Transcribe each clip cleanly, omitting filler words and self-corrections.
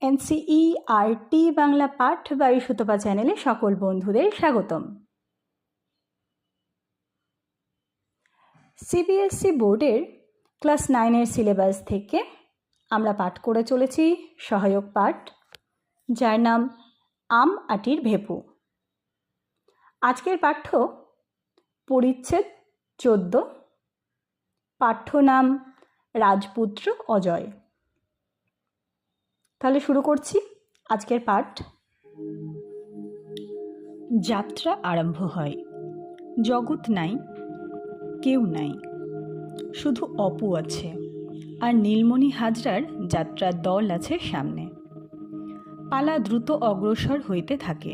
NCERT Bangla পাঠ বায়ু সুতপা চ্যানেলে সকল বন্ধুদের স্বাগতম। সিবিএসসি বোর্ডের ক্লাস 9-এর সিলেবাস থেকে আমরা পাঠ করে চলেছি সহায়ক পাঠ, যার নাম আম আটির ভেপু। আজকের পাঠ্য পরিচ্ছেদ 14, পাঠ্য নাম রাজপুত্র অজয়। তাহলে শুরু করছি আজকের পাঠ। যাত্রা আরম্ভ হয়। জগৎ নাই, কেউ নাই, শুধু অপু আছে আর নীলমণি হাজরার যাত্রার দল আছে সামনে। পালা দ্রুত অগ্রসর হইতে থাকে।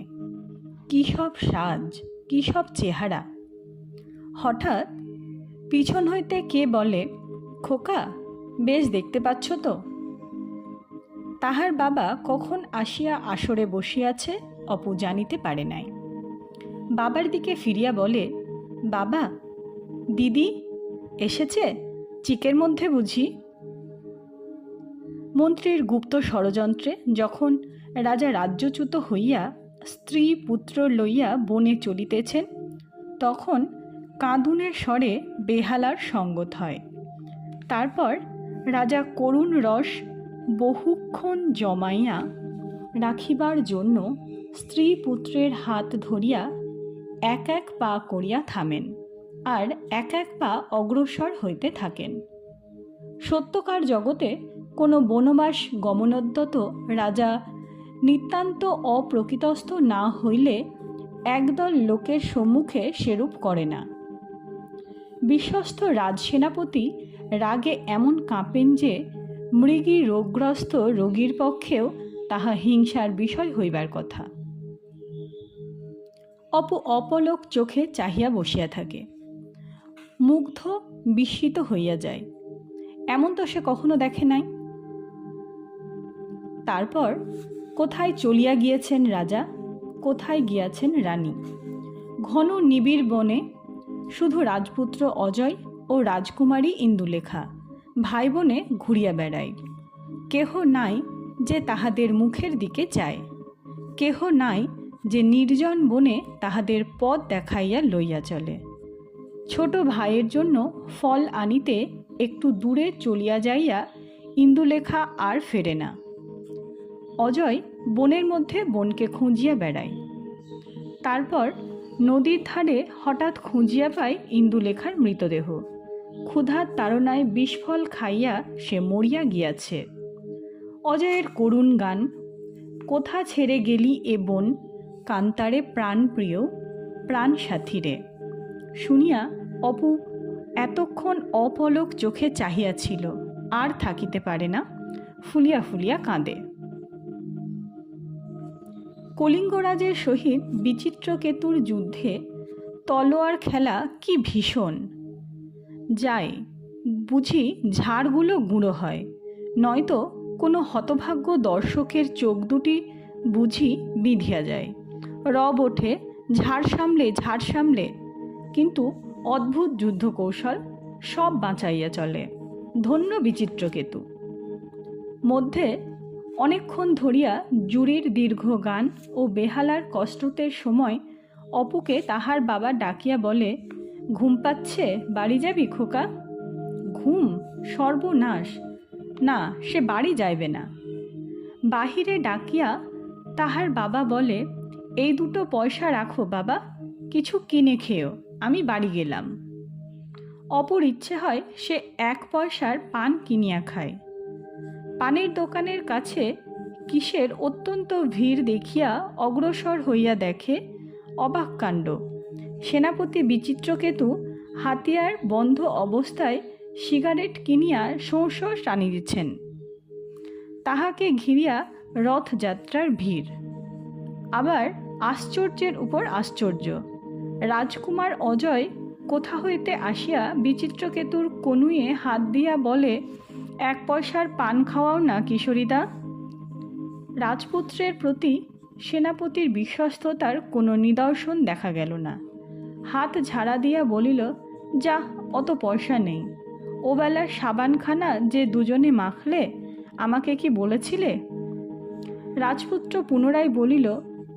কী সব সাজ, কী সব চেহারা! হঠাৎ পিছন হইতে কে বলে, খোকা, বেশ দেখতে পাচ্ছ তো? তাহার বাবা কখন আসিয়া আসরে বসিয়াছে অপু জানিতে পারে নাই। বাবার দিকে ফিরিয়া বলে, বাবা, দিদি এসেছে চিকের মধ্যে বুঝি? মন্ত্রীর গুপ্ত ষড়যন্ত্রে যখন রাজা রাজ্যচ্যুত হইয়া স্ত্রী পুত্র লইয়া বনে চলিতেছেন, তখন কাঁদুনের স্বরে বেহালার সঙ্গত হয়। তারপর রাজা করুণ রস বহুক্ষণ জমাইয়া রাখিবার জন্য স্ত্রী পুত্রের হাত ধরিয়া এক এক পা করিয়া থামেন আর এক এক পা অগ্রসর হইতে থাকেন। সত্যকার জগতে কোনো বনবাস গমনোদ্যত রাজা নিতান্ত অপ্রকৃতস্থ না হইলে একদল লোকের সম্মুখে সেরূপ করে না। বিশ্বস্ত রাজসেনাপতি রাগে এমন কাঁপেন যে মৃগী রোগগ্রস্ত রোগীর পক্ষেও তাহা হিংসার বিষয় হইবার কথা। অপু অপলক চোখে চাহিয়া বসিয়া থাকে। মুগ্ধ বিস্মিত হইয়া যায়। এমন তো সে কখনো দেখে নাই। তারপর কোথায় চলিয়া গিয়েছেন রাজা, কোথায় গিয়াছেন রানী। ঘন নিবিড় বনে শুধু রাজপুত্র অজয় ও রাজকুমারী ইন্দুলেখা ভাই বোনে ঘুরিয়া বেড়ায়। কেহ নাই যে তাহাদের মুখের দিকে চায়, কেহ নাই যে নির্জন বনে তাহাদের পথ দেখাইয়া লইয়া চলে। ছোট ভাইয়ের জন্য ফল আনিতে একটু দূরে চলিয়া যাইয়া ইন্দুলেখা আর ফেরে না। অজয় বনের মধ্যে বনকে খুঁজিয়া বেড়ায়। তারপর নদীর ধারে হঠাৎ খুঁজিয়া পায় ইন্দুলেখার মৃতদেহ। ক্ষুধার তাড়নায় বিষফল খাইয়া সে মরিয়া গিয়াছে। অজয়ের করুণ গান, কোথা ছেড়ে গেলি এ বন, কান্তারে প্রাণপ্রিয় প্রাণ সাথীরে, শুনিয়া অপু এতক্ষণ অপলক চোখে চাহিয়াছিল, আর থাকিতে পারে না, ফুলিয়া ফুলিয়া কাঁদে। কলিঙ্গরাজের সহিত বিচিত্রকেতুর যুদ্ধে তলোয়ার খেলা কি ভীষণ! যায় বুঝি ঝাড়গুলো গুঁড়ো হয়, নয়তো কোনো হতভাগ্য দর্শকের চোখ দুটি বুঝি বিঁধিয়া যায়। রব ওঠে, ঝাড় সামলে, কিন্তু অদ্ভুত যুদ্ধ কৌশল, সব বাঁচাইয়া চলে। ধন্য বিচিত্রকেতু। মধ্যে অনেকক্ষণ ধরিয়া জুড়ির দীর্ঘ গান ও বেহালার কষ্টতের সময় অপুকে তাহার বাবা ডাকিয়া বলে, ঘুম পাচ্ছে, বাড়ি যাবি খোকা? ঘুম? সর্বনাশ! না, সে বাড়ি যাইবে না। বাহিরে ডাকিয়া তাহার বাবা বলে, এই 2 পয়সা রাখো বাবা, কিছু কিনে খেও, আমি বাড়ি গেলাম। অপুর ইচ্ছে হয় সে 1 পয়সার পান কিনিয়া খায়। পানের দোকানের কাছে কিসের অত্যন্ত ভিড় দেখিয়া অগ্রসর হইয়া দেখে অবাক কাণ্ড। সেনাপতি বিচিত্রকেতু হাতিয়ার বন্ধ অবস্থায় সিগারেট কিনিয়া শোঁ শোঁ টানিতেছেন। তাহাকে ঘিরিয়া রথযাত্রার ভিড়। আবার আশ্চর্যের উপর আশ্চর্য। রাজকুমার অজয় কোথা হইতে আসিয়া বিচিত্রকেতুর কনুইয়ে হাত দিয়া বলে, 1 পয়সার পান খাওয়াও না কিশোরীদা। রাজপুত্রের প্রতি সেনাপতির বিশ্বস্ততার কোনো নিদর্শন দেখা গেল না। হাত ঝাড়া দিয়া বলিল, যা, অত পয়সা নেই। ওবেলার সাবানখানা যে দুজনে মাখলে, আমাকে কি বলেছিলে? রাজপুত্র পুনরায় বলিল,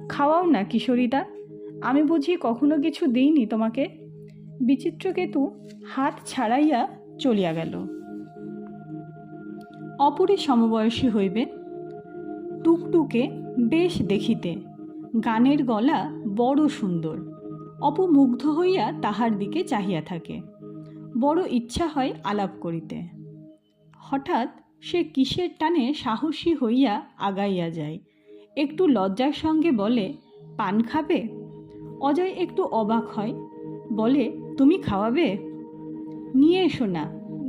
খাওয়াও না কিশোরীদা, আমি বুঝি কখনো কিছু দিইনি তোমাকে। বিচিত্রকেতু হাত ছাড়াইয়া চলিয়া গেল। অপরে সমবয়সী হইবে, টুকটুকে বেশ দেখিতে, গানের গলা বড় সুন্দর। অপু মুগ্ধ হইয়া তাহার দিকে চাহিয়া থাকে, বড় ইচ্ছা হয় আলাপ করিতে। হঠাৎ সে কিসের টানে সাহসী হইয়া আগাইয়া যায়, একটু লজ্জার সঙ্গে বলে, পান খাবে? অজয় একটু অবাক হয়, বলে, তুমি খাওয়াবে? নিয়ে এসো না।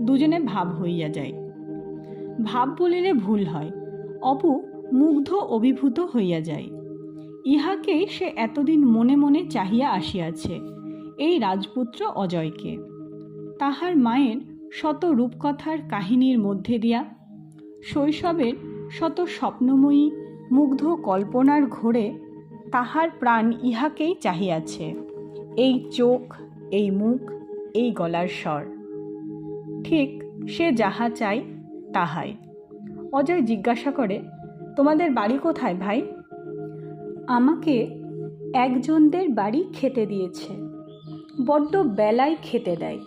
দুজনে ভাব হইয়া যায়। ভাব বলিলে ভুল হয়, অপু মুগ্ধ অভিভূত হইয়া যায়। ইহাকেই সে এতদিন মনে মনে চাহিয়া আসিয়াছে, এই রাজপুত্র অজয়কে। তাহার মায়ের শত রূপকথার কাহিনীর মধ্যে দিয়া, শৈশবের শত স্বপ্নময়ী মুগ্ধ কল্পনার ঘোরে তাহার প্রাণ ইহাকেই চাহিয়াছে, এই চোখ, এই মুখ, এই গলার স্বর। ঠিক সে যাহা চায় তাহাই। অজয় জিজ্ঞাসা করে, তোমাদের বাড়ি কোথায় ভাই? আমাকে একজনদের বাড়ি খেতে দিয়েছে, বড্ড বেলায় খেতে দেয়।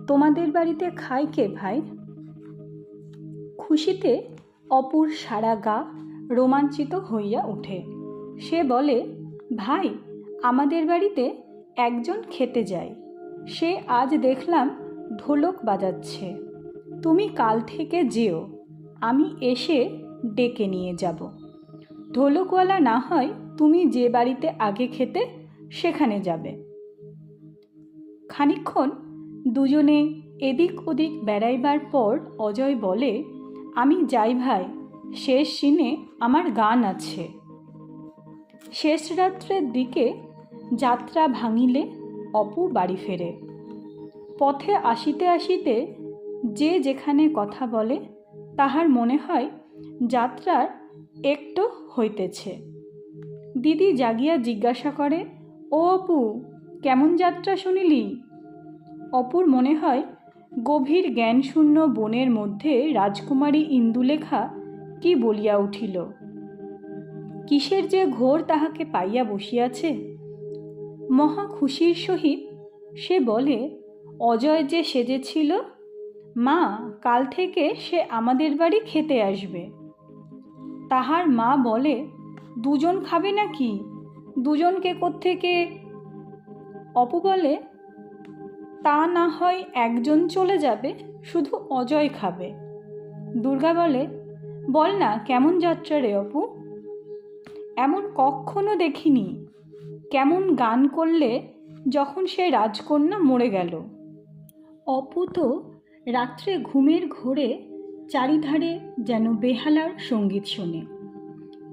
তোমাদের বাড়িতে খায় কে ভাই? খুশিতে অপুর সারা গা রোমাঞ্চিত হইয়া ওঠে। সে বলে, ভাই, আমাদের বাড়িতে একজন খেতে যায়, সে আজ দেখলাম ঢোলক বাজাচ্ছে। তুমি কাল থেকে যেও, আমি এসে ডেকে নিয়ে যাব। ঢোলকওয়ালা না হয় তুমি যে বাড়িতে আগে খেতে সেখানে যাবে। খানিকক্ষণ দুজনে এদিক ওদিক বেড়াইবার পর অজয় বলে, আমি যাই ভাই, শেষ সিনে আমার গান আছে। শেষ রাত্রের দিকে যাত্রা ভাঙিলে অপু বাড়ি ফেরে। পথে আসিতে আসিতে যে যেখানে কথা বলে তাহার মনে হয় যাত্রার একটু হইতেছে। দিদি জাগিয়া জিজ্ঞাসা করে, ও অপু, কেমন যাত্রা শুনিলি? অপুর মনে হয় গভীর জ্ঞানশূন্য বনের মধ্যে রাজকুমারী ইন্দুলেখা কি বলিয়া উঠিল। কিসের যে ঘোর তাহাকে পাইয়া বসিয়াছে। মহা খুশির সহিত সে বলে, অজয় যে সেজেছিল, মা, কাল থেকে সে আমাদের বাড়ি খেতে আসবে। তাহার মা বলে, দুজন খাবে নাকি? দুজনকে কোত্থেকে? অপু বলে, তা না হয় একজন চলে যাবে, শুধু অজয় খাবে। দুর্গা বলে, বল না কেমন যাত্রা রে অপু? এমন কখনো দেখিনি। কেমন গান করলে যখন সে রাজকন্যা মরে গেল। অপু তো রাত্রে ঘুমের ঘোরে চারিধারে যেন বেহালার সঙ্গীত শোনে।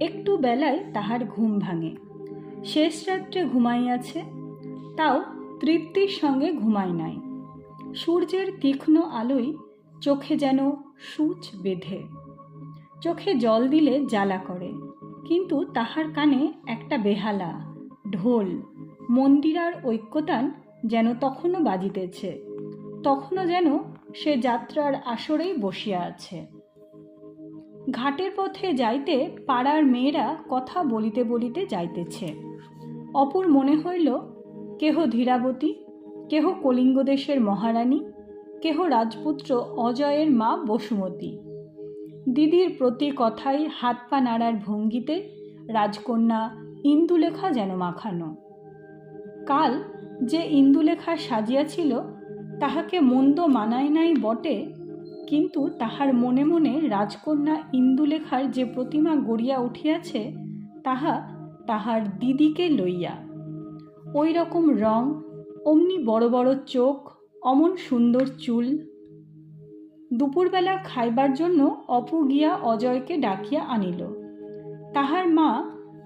একটু বেলায় তাহার ঘুম ভাঙে। শেষ রাত্রে ঘুমাইয়াছে, তাও তৃপ্তির সঙ্গে ঘুমায় নাই। সূর্যের তীক্ষ্ণ আলোয় চোখে যেন সূচ বেঁধে, চোখে জল দিলে জ্বালা করে, কিন্তু তাহার কানে একটা বেহালা, ঢোল, মন্দিরার ঐক্যতান যেন তখনও বাজিতেছে। তখনও যেন সে যাত্রার আসরেই বসিয়া আছে। ঘাটের পথে যাইতে পাড়ার মেয়েরা কথা বলিতে বলিতে যাইতেছে। অপুর মনে হইল, কেহ ধীরাবতী, কেহ কলিঙ্গ দেশের মহারানী, কেহ রাজপুত্র অজয়ের মা বসুমতী। দিদির প্রতি কথায় হাত পা নাড়ার ভঙ্গিতে রাজকন্যা ইন্দুলেখা যেন মাখানো। কাল যে ইন্দুলেখা সাজিয়াছিল তাহাকে মন্দ মানায় নাই বটে, কিন্তু তাহার মনে মনে রাজকন্যা ইন্দুলেখার যে প্রতিমা গড়িয়া উঠিয়াছে তাহা তাহার দিদিকে লইয়া। ওই রকম রং, অমনি বড় বড় চোখ, অমন সুন্দর চুল। দুপুরবেলা খাইবার জন্য অপু গিয়া অজয়কে ডাকিয়া আনিল। তাহার মা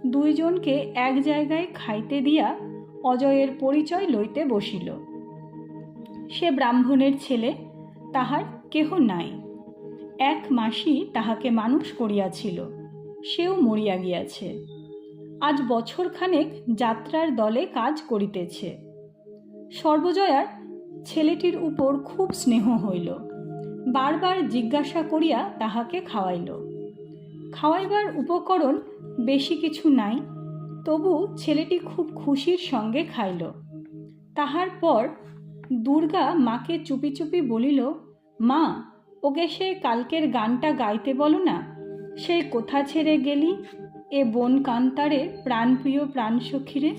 দুইজনকে এক জায়গায় খাইতে দিয়া অজয়ের পরিচয় লইতে বসিল। সে ব্রাহ্মণের ছেলে, তাহার কেহ নাই। এক মাসই তাহাকে মানুষ করিয়াছিল, সেও মরিয়া গিয়াছে। আজ বছরখানেক যাত্রার দলে কাজ করিতেছে। সর্বজয়ার ছেলেটির উপর খুব স্নেহ হইল। বারবার জিজ্ঞাসা করিয়া তাহাকে খাওয়াইল। খাওয়াইবার উপকরণ বেশি কিছু নাই, তবু ছেলেটি খুব খুশির সঙ্গে খাইল। তাহার পর দুর্গা মাকে চুপি চুপি বলিল, মা, ওকে সে কালকের গানটা গাইতে বলো না। সেই কোথা ছেড়ে গেলি এ বন কান্তারে, প্রাণপ্রিয় প্রাণসখীরে।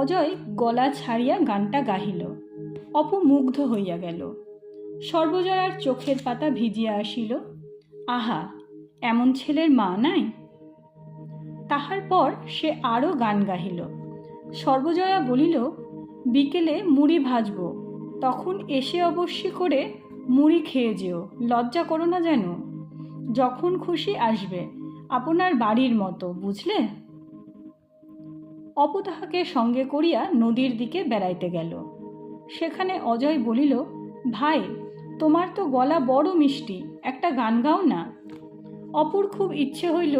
অজয় গলা ছাড়িয়া গানটা গাহিল। অপু মুগ্ধ হইয়া গেল। সর্বজয়ার চোখের পাতা ভিজিয়া আসিল। আহা, এমন ছেলের মা নাই। তাহার পর সে আরও গান গাহিল। সর্বজয়া বলিল, বিকেলে মুড়ি ভাজব, তখন এসে অবশ্যই করে মুড়ি খেয়ে যেও, লজ্জা করো না যেন। যখন খুশি আসবে, আপনার বাড়ির মতো, বুঝলে। অপু তাহাকে সঙ্গে করিয়া নদীর দিকে বেড়াইতে গেল। সেখানে অজয় বলিল, ভাই, তোমার তো গলা বড় মিষ্টি, একটা গান গাও না। অপুর খুব ইচ্ছে হইল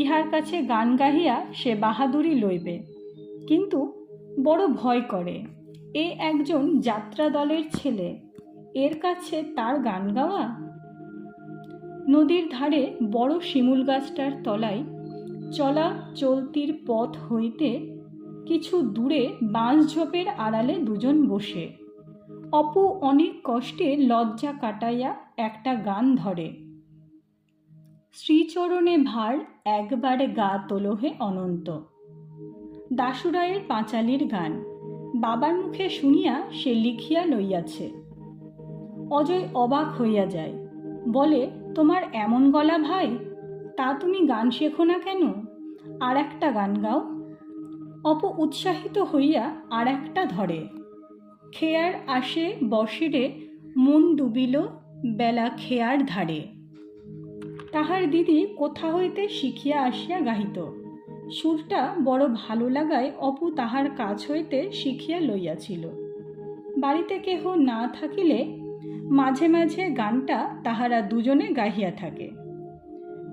ইহার কাছে গান গাহিয়া সে বাহাদুরি লইবে, কিন্তু বড় ভয় করে। এ একজন যাত্রা দলের ছেলে, এর কাছে তার গান গাওয়া। নদীর ধারে বড় শিমুল গাছটার তলায় চলা চলতির পথ হইতে কিছু দূরে বাঁশঝোপের আড়ালে দুজন বসে। অপু অনেক কষ্টে লজ্জা কাটাইয়া একটা গান ধরে। শ্রীচরণে ভার একবারে গা তোলহে অনন্ত, দাশুরায়ের পাঁচালির গান। বাবার মুখে শুনিয়া সে লিখিয়া লইয়াছে। অজয় অবাক হইয়া যায়, বলে, তোমার এমন গলা ভাই, তা তুমি গান শেখো না কেন? আর একটা গান গাও। অপু উৎসাহিত হইয়া আর একটা ধরে। খেয়ার আসে বসিরে, মন ডুবিল বেলা খেয়ার ধারে। তাহার দিদি কোথা হইতে শিখিয়া আসিয়া গাহিত। সুরটা বড় ভালো লাগায় অপু তাহার কাছ হইতে শিখিয়া লইয়াছিল। বাড়িতে কেহ না থাকিলে মাঝে মাঝে গানটা তাহারা দুজনে গাহিয়া থাকে।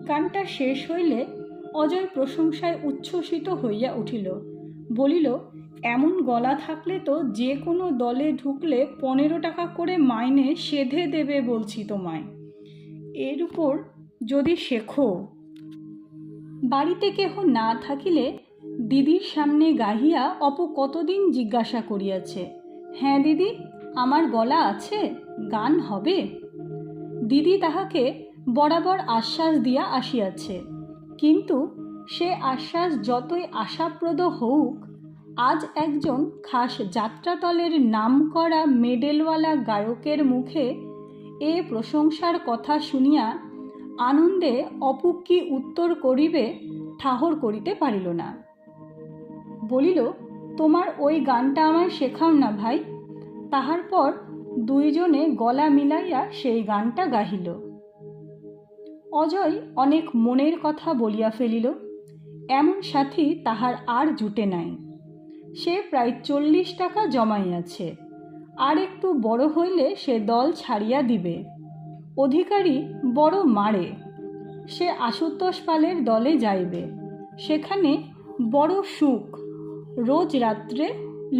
গানটা শেষ হইলে অজয় প্রশংসায় উচ্ছ্বসিত হইয়া উঠিল। বলিল, এমন গলা থাকলে তো যে কোনো দলে ঢুকলে 15 টাকা করে মাইনে সেধে দেবে বলছি তোমায়। এর উপর যদি শেখো। বাড়িতে কেহ না থাকিলে দিদির সামনে গাহিয়া অপু কতদিন জিজ্ঞাসা করিয়াছে, হ্যাঁ দিদি, আমার গলা আছে, গান হবে? দিদি তাহাকে বরাবর আশ্বাস দিয়া আসিয়াছে, কিন্তু সে আশ্বাস যতই আশাপ্রদ হউক, আজ একজন খাস যাত্রাদলের নামকরা মেডেলওয়ালা গায়কের মুখে এ প্রশংসার কথা শুনিয়া আনন্দে অপু কি উত্তর করিবে ঠাহর করিতে পারিল না। বলিল, তোমার ওই গানটা আমায় শেখাও না ভাই। তাহার পর দুইজনে গলা মিলাইয়া সেই গানটা গাহিল। অজয় অনেক মনের কথা বলিয়া ফেলিল। এমন সাথী তাহার আর জুটে নাই। সে প্রায় 40 টাকা জমাইয়াছে। আর একটু বড় হইলে সে দল ছাড়িয়া দিবে। অধিকারী বড় মারে। সে আশুতোষ পালের দলে যাইবে। সেখানে বড় সুখ। রোজ রাত্রে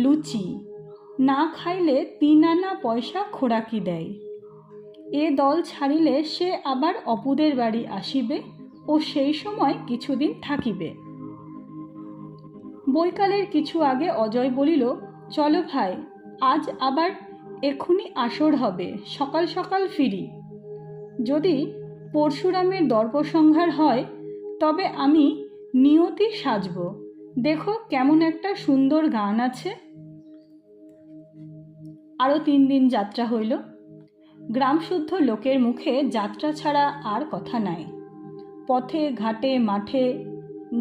লুচি, না খাইলে 3 আনা পয়সা খোরাকি দেয়। এ দল ছাড়িলে সে আবার অপুদের বাড়ি আসিবে ও সেই সময় কিছুদিন থাকিবে। বৈকালের কিছু আগে অজয় বলিল, চলো ভাই, আজ আবার এক্ষুনি আসর হবে, সকাল সকাল ফিরি। যদি পরশুরামের দর্পসংহার হয় তবে আমি নিয়তি সাজব। দেখো কেমন একটা সুন্দর গান আছে। আরও 3 দিন যাত্রা হইল। গ্রামশুদ্ধ লোকের মুখে যাত্রা ছাড়া আর কথা নাই। পথে ঘাটে মাঠে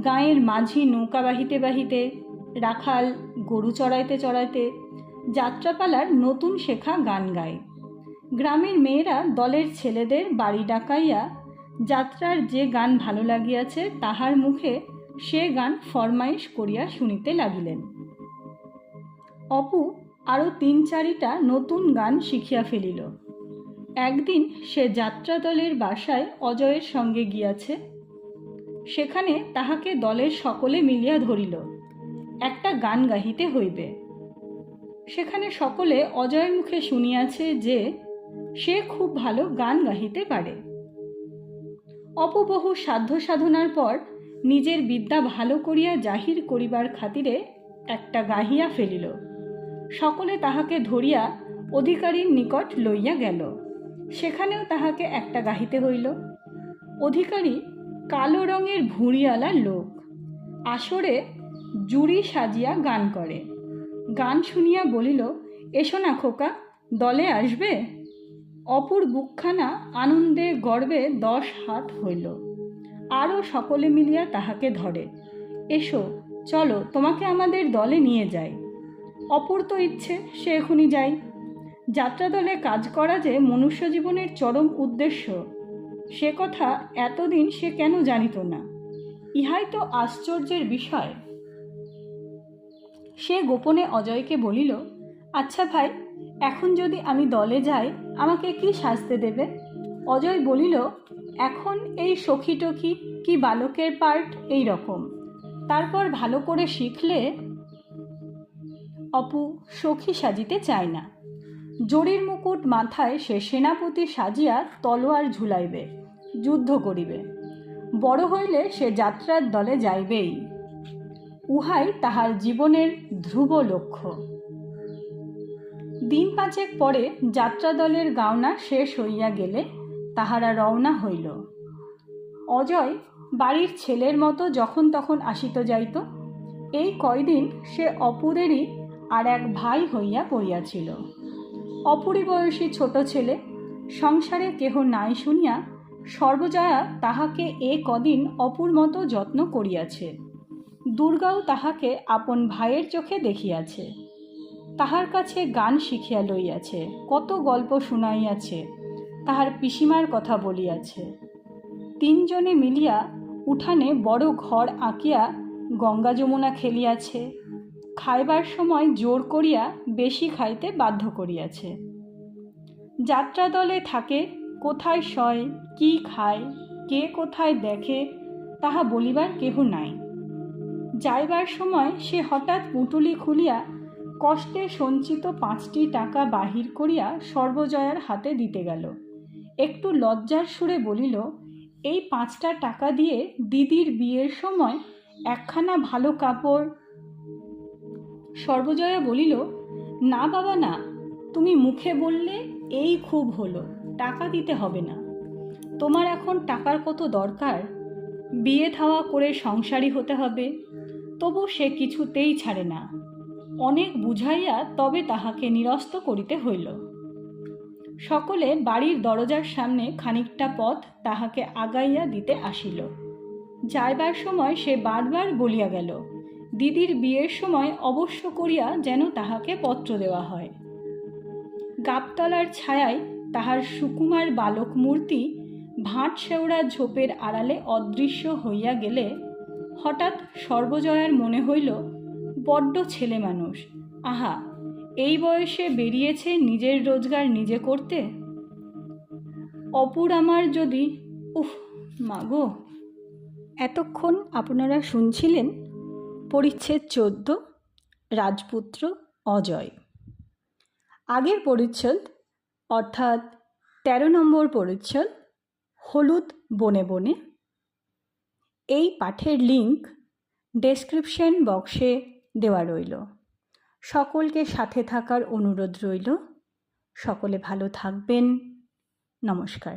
গাঁয়ের মাঝি নৌকা বাহিতে বাহিতে, রাখাল গরু চড়াইতে চড়াইতে যাত্রাপালার নতুন শেখা গান গায়। গ্রামের মেয়েরা দলের ছেলেদের বাড়ি ডাকাইয়া যাত্রার যে গান ভালো লাগিয়াছে তাহার মুখে সে গান ফরমাইশ করিয়া শুনিতে লাগিলেন। অপু আরও 3-4টা নতুন গান শিখিয়া ফেলিল। একদিন সে যাত্রা দলের বাসায় অজয়ের সঙ্গে গিয়াছে। সেখানে তাহাকে দলের সকলে মিলিয়া ধরিল, একটা গান গাহিতে হইবে। সেখানে সকলে অজয়ের মুখে শুনিয়াছে যে সে খুব ভালো গান গাহিতে পারে। অপু বহু সাধ্য সাধনার পর নিজের বিদ্যা ভালো করিয়া জাহির করিবার খাতিরে একটা গাহিয়া ফেলিল। সকলে তাহাকে ধরিয়া অধিকারীর নিকট লইয়া গেল। সেখানেও তাহাকে একটা গাহিতে হইল। অধিকারী কালো রঙের ভুঁড়িওয়ালা লোক, আসরে জুড়ি সাজিয়া গান করে। গান শুনিয়া বলিল, এসো না খোকা, দলে আসবে? অপুর বুকখানা আনন্দে গর্বে 10 হাত হইল। আরও সকলে মিলিয়া তাহাকে ধরে, এসো চলো, তোমাকে আমাদের দলে নিয়ে যাই। অপুর তো ইচ্ছে সে এখনই যাই। যাত্রা দলে কাজ করা যে মনুষ্য জীবনের চরম উদ্দেশ্য, সে কথা এতদিন সে কেন জানিত না? ইহাই তো আশ্চর্যের বিষয়। সে গোপনে অজয়কে বলিল, আচ্ছা ভাই, এখন যদি আমি দলে যাই আমাকে কি শাস্তি দেবে? অজয় বলিল, এখন এই সখী টখী কি বালকের পার্ট এই রকম, তারপর ভালো করে শিখলে। অপু সখী সাজিতে চায় না। জরির মুকুট মাথায় সে সেনাপতি সাজিয়া তলোয়ার ঝুলাইবে, যুদ্ধ করিবে। বড় হইলে সে যাত্রার দলে যাইবেই। উহাই তাহার জীবনের ধ্রুব লক্ষ্য। দিন 5 পরে যাত্রা দলের গাওনা শেষ হইয়া গেলে তাহারা রওনা হইল। অজয় বাড়ির ছেলের মতো যখন তখন আসিত যাইত। এই কয়দিন সে অপুরেরই আর এক ভাই হইয়া পড়িয়াছিল। অপুরি বয়সী ছোট ছেলে, সংসারে কেহ নাই শুনিয়া সর্বজয়া তাহাকে এ কদিন অপুর মতো যত্ন করিয়াছে। দুর্গাও তাহাকে আপন ভাইয়ের চোখে দেখিয়াছে। তাহার কাছে গান শিখিয়া লইয়াছে, কত গল্প শুনাইয়াছে, তাহার পিসিমার কথা বলিয়াছে। 3 জনে মিলিয়া উঠানে বড় ঘর আঁকিয়া গঙ্গা যমুনা খেলিয়াছে। খাইবার সময় জোর করিয়া বেশি খাইতে বাধ্য করিয়াছে। যাত্রা দলে থাকে, কোথায় শয়, কি খায়, কে কোথায় দেখে, তাহা বলিবার কেহ নাই। যাইবার সময় সে হঠাৎ পুঁটুলি খুলিয়া কষ্টে সঞ্চিত 5টি টাকা বাহির করিয়া সর্বজয়ার হাতে দিতে গেল। একটু লজ্জার সুরে বলিল, এই 5টা টাকা দিয়ে দিদির বিয়ের সময় একখানা ভালো কাপড়। সর্বজয়া বলিল, না বাবা না, তুমি মুখে বললে এই খুব হলো, টাকা দিতে হবে না। তোমার এখন টাকার কত দরকার, বিয়ে থাওয়া করে সংসারী হতে হবে। তবু সে কিছুতেই ছাড়ে না। অনেক বুঝাইয়া তবে তাহাকে নিরস্ত করিতে হইল। সকলে বাড়ির দরজার সামনে খানিকটা পথ তাহাকে আগাইয়া দিতে আসিল। যাইবার সময় সে বারবার বলিয়া গেল, দিদির বিয়ের সময় অবশ্য করিয়া যেন তাহাকে পত্র দেওয়া হয়। গাবতলার ছায়ায় তাহার সুকুমার বালক মূর্তি ভাট শেওড়া ঝোপের আড়ালে অদৃশ্য হইয়া গেলে হঠাৎ সর্বজয়ার মনে হইল, বড্ড ছেলে মানুষ, আহা, এই বয়সে বেরিয়েছে নিজের রোজগার নিজে করতে। অপুর আমার যদি, উফ মাগো। এতক্ষণ আপনারা শুনছিলেন পরিচ্ছেদ 14, রাজপুত্র অজয়। আগের পরিচ্ছেদ অর্থাৎ 13 নম্বর পরিচ্ছেদ, হলুদ বনে বনে। এই পাঠের লিঙ্ক ডেসক্রিপশন বক্সে দেওয়া রইল। সকলকে সাথে থাকার অনুরোধ রইল। সকলে ভালো থাকবেন। নমস্কার।